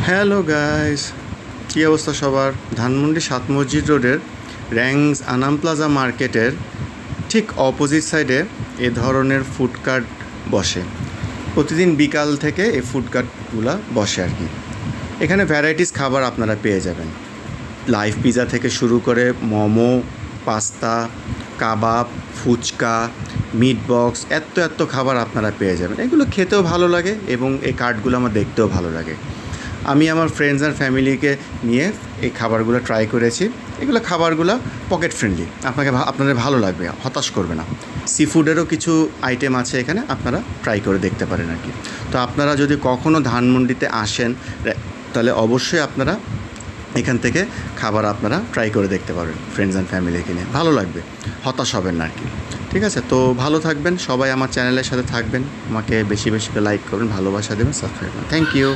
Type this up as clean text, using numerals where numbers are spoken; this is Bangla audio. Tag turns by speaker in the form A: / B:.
A: হ্যালো গাইস, কী অবস্থা সবার? ধানমন্ডি ৭ মসজিদ রোডের র্যাংস আনাম প্লাজা মার্কেটের ঠিক অপোজিট সাইডে এ ধরনের ফুড কার্ট বসে। প্রতিদিন বিকাল থেকে এই ফুড কার্টগুলো বসে আর কি। এখানে ভ্যারাইটিস খাবার আপনারা পেয়ে যাবেন, লাইভ পিজা থেকে শুরু করে মোমো, পাস্তা, কাবাব, ফুচকা, মিট বক্স, এত খাবার আপনারা পেয়ে যাবেন। এগুলো খেতেও ভালো লাগে এবং এই কার্টগুলো আমার দেখতেও ভালো লাগে। আমি আমার ফ্রেন্ডস অ্যান্ড ফ্যামিলিকে নিয়ে এই খাবারগুলো ট্রাই করেছি। এগুলো খাবারগুলো পকেট ফ্রেন্ডলি, আপনাদের ভালো লাগবে, হতাশ করবে না। সি ফুডেরও কিছু আইটেম আছে এখানে, আপনারা ট্রাই করে দেখতে পারেন আর কি। তো আপনারা যদি কখনও ধানমন্ডিতে আসেন তাহলে অবশ্যই আপনারা এখান থেকে খাবার আপনারা ট্রাই করে দেখতে পারেন ফ্রেন্ডস অ্যান্ড ফ্যামিলিকে নিয়ে, ভালো লাগবে, হতাশ হবেন না আর কি। ঠিক আছে, তো ভালো থাকবেন সবাই, আমার চ্যানেলের সাথে থাকবেন, আমাকে বেশি করে লাইক করবেন, ভালোবাসা দেবেন, সাবস্ক্রাইব করবেন। Thank you.